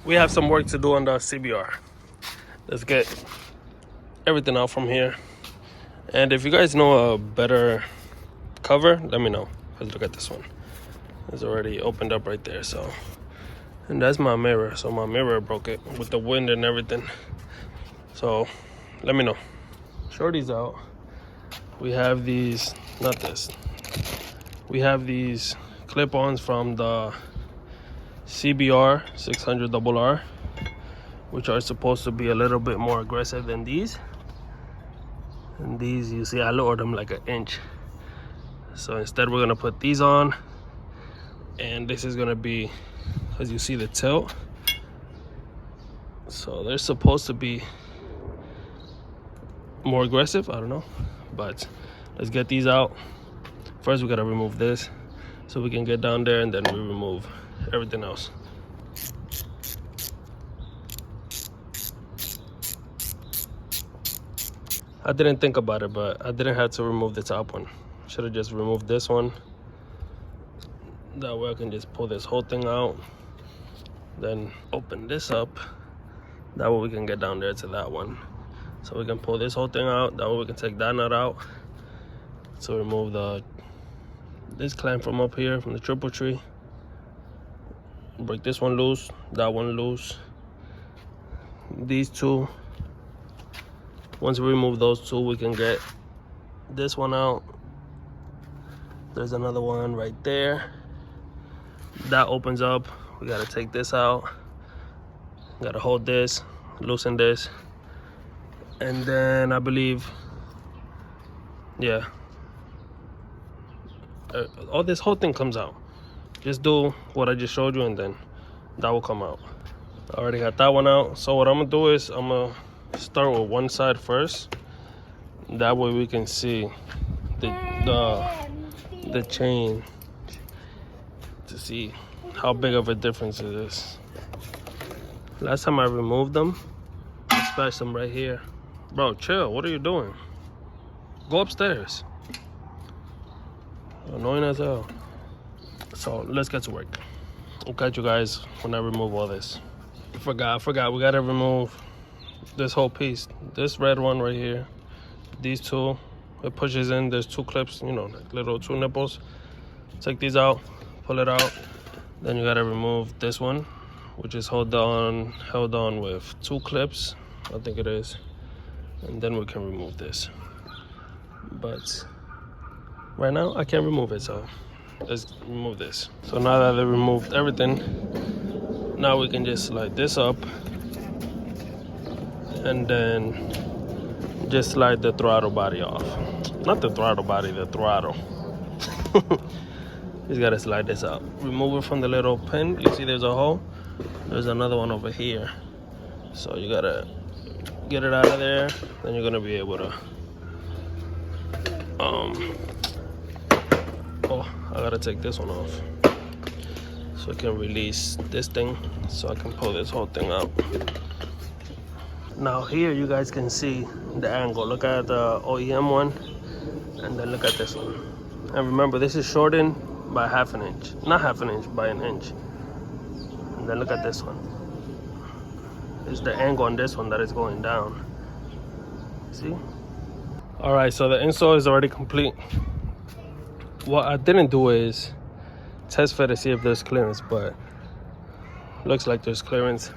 we have some work to do on the CBR. Let's get everything out from here. And if you guys know a better cover, let me know. Let's look at this one. It's already opened up right there. So, and that's my mirror. So my mirror broke it with the wind and everything. So let me know. Shorty's out. We have these, not this. We have these clip-ons from the CBR650r, which are supposed to be a little bit more aggressive than these. And these, you see, I lowered them like an inch. So instead we're gonna put these on, and this is gonna be, as you see, the tilt. So they're supposed to be more aggressive, I don't know, but let's get these out. First we gotta remove this so we can get down there, and then we remove everything else. I didn't think about it, but I didn't have to remove the top one. Should have just removed this one. That way I can just pull this whole thing out, then open this up. That way we can get down there to that one. So we can pull this whole thing out. That way we can take that nut out. So remove this clamp from up here, from the triple tree. Break this one loose, that one loose. These two. Once we remove those two, we can get this one out. There's another one right there. That opens up. We gotta take this out. Gotta hold this, loosen this. And then I believe, yeah. All this whole thing comes out. Just do what I just showed you, and then that will come out. I already got that one out. So what I'm gonna do is I'm gonna start with one side first. That way we can see the chain to see how big of a difference it is. Last time I removed them, I splashed them right here. Bro, chill. What are you doing? Go upstairs. Annoying as hell. So let's get to work. I'll catch you guys when I remove all this. I forgot. We gotta remove this whole piece. This red one right here. These two. It pushes in. There's two clips, you know, like little two nipples. Take these out. Pull it out. Then you gotta remove this one, which is held on with two clips, I think it is. And then we can remove this. But right now I can't remove it, so let's remove this. So now that I removed everything, now we can just slide this up, and then just slide the throttle body off. Not the throttle body, the throttle. Just gotta slide this out. Remove it from the little pin. You see there's a hole? There's another one over here. So you gotta get it out of there. Then you're gonna be able to, oh, I gotta take this one off. So I can release this thing, so I can pull this whole thing out. Now here you guys can see the angle. Look at the OEM one, and then look at this one. And remember, this is shortened by half an inch. Not half an inch, by an inch. And then look at this one. It's the angle on this one that is going down. See? All right, so the install is already complete. What I didn't do is test fit to see if there's clearance, but looks like there's clearance.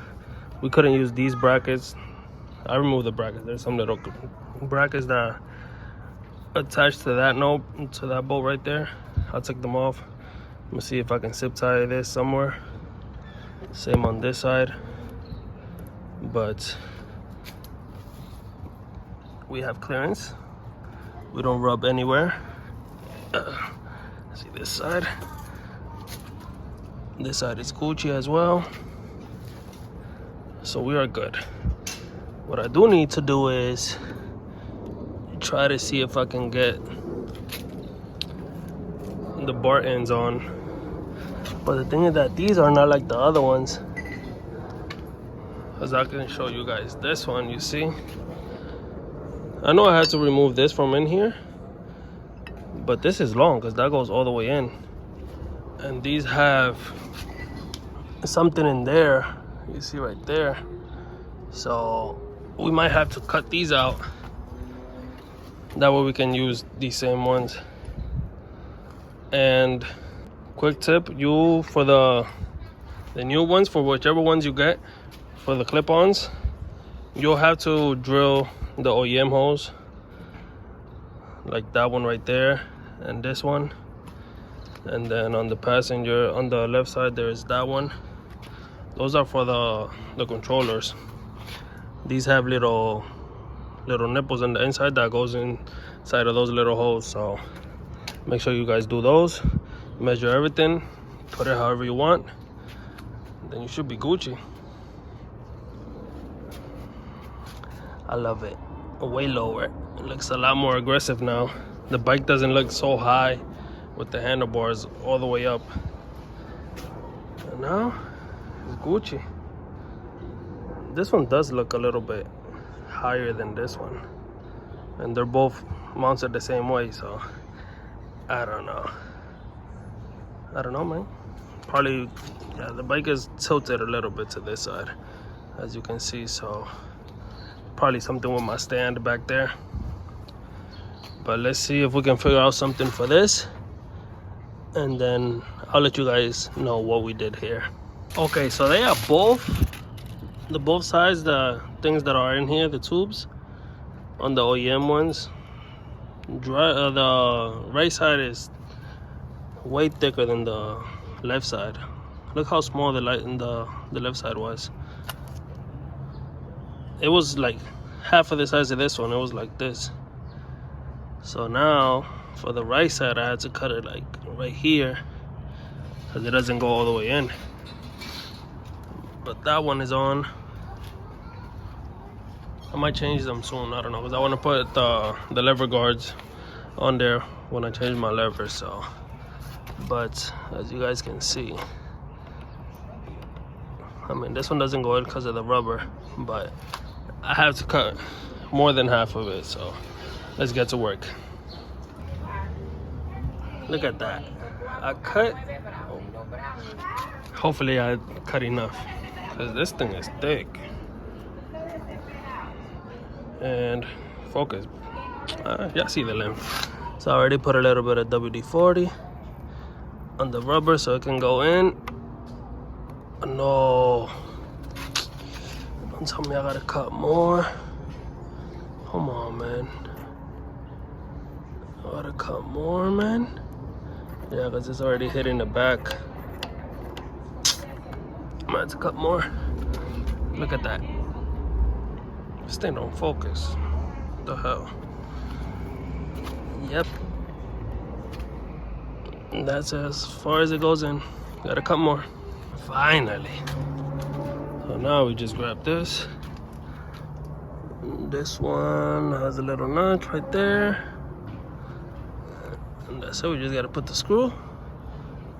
We couldn't use these brackets. I removed the brackets. There's some little brackets that attached to that to that bolt right there. I'll take them off. Let me see if I can zip tie this somewhere. Same on this side. But we have clearance. We don't rub anywhere. See this side. This side is Gucci as well. So we are good. What I do need to do is try to see if I can get the bar ends on. But the thing is that these are not like the other ones. As I can show you guys this one, you see? I know I had to remove this from in here, but this is long because that goes all the way in. And these have something in there. You see right there. So we might have to cut these out. That way we can use these same ones. And quick tip, you for the new ones, for whichever ones you get, for the clip-ons, you'll have to drill the OEM holes, like that one right there, and this one. And then on the passenger, on the left side, there is that one. Those are for the controllers. These have little nipples on the inside that goes inside of those little holes. So make sure you guys do those. Measure everything, put it however you want, then you should be Gucci. I love it. Way lower. It looks a lot more aggressive now. The bike doesn't look so high with the handlebars all the way up. And now it's Gucci. This one does look a little bit higher than this one, and they're both mounted the same way, so I don't know, man. Probably, yeah, the bike is tilted a little bit to this side, as you can see, so probably something with my stand back there. But let's see if we can figure out something for this, and then I'll let you guys know what we did here. Okay, so they are both sides, the things that are in here, the tubes on the OEM ones. The right side is way thicker than the left side. Look how small the left side was. It was like half of the size of this one. It was like this. So now for the right side, I had to cut it like right here because it doesn't go all the way in. But that one is on. I might change them soon, I don't know, because I want to put the lever guards on there when I change my levers. So, but as you guys can see, I mean, this one doesn't go in because of the rubber, but I have to cut more than half of it. So let's get to work. Look at that. I cut. Hopefully I cut enough, because this thing is thick. And focus. Yeah, see the length. So I already put a little bit of WD-40 on the rubber so it can go in. No, don't tell me I gotta cut more. Come on, man. I gotta cut more, man. Yeah, because it's already hitting the back. I'm gonna have to cut more. Look at that. This thing don't focus. What the hell? Yep. And that's as far as it goes in. Gotta cut more. Finally. So now we just grab this. This one has a little notch right there. And that's it. We just gotta put the screw.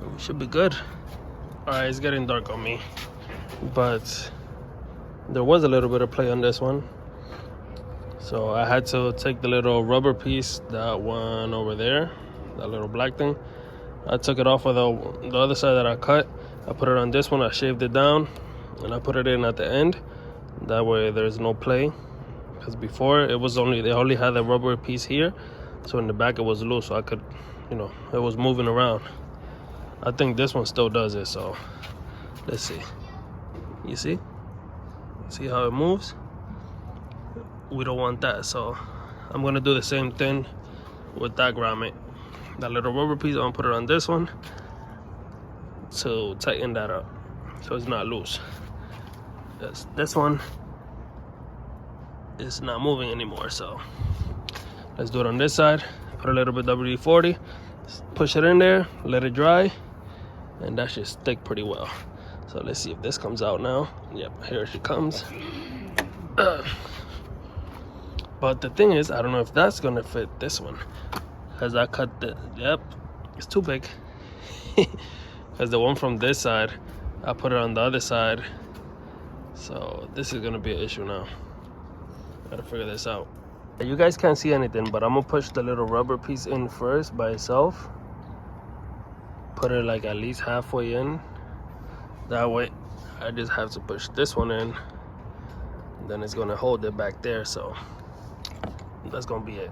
And we should be good. Alright, it's getting dark on me. But there was a little bit of play on this one. So I had to take the little rubber piece, that one over there, that little black thing. I took it off of the other side that I cut. I put it on this one, I shaved it down, and I put it in at the end. That way there's no play. Because before they only had the rubber piece here. So in the back it was loose, so I could, it was moving around. I think this one still does it, so let's see. You see? See how it moves? We don't want that, so I'm gonna do the same thing with that grommet. That little rubber piece, I'm gonna put it on this one to tighten that up so it's not loose. This one is not moving anymore, so let's do it on this side. Put a little bit of WD-40, push it in there, let it dry, and that should stick pretty well. So let's see if this comes out now. Yep, here she comes. But the thing is, I don't know if that's gonna fit this one, because I cut the, yep, it's too big. Because the one from this side, I put it on the other side. So this is gonna be an issue now. Gotta figure this out. You guys can't see anything, but I'm gonna push the little rubber piece in first by itself. Put it like at least halfway in. That way I just have to push this one in, then it's gonna hold it back there. So that's gonna be it.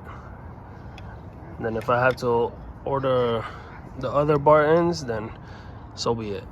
And then if I have to order the other bar ends, then so be it.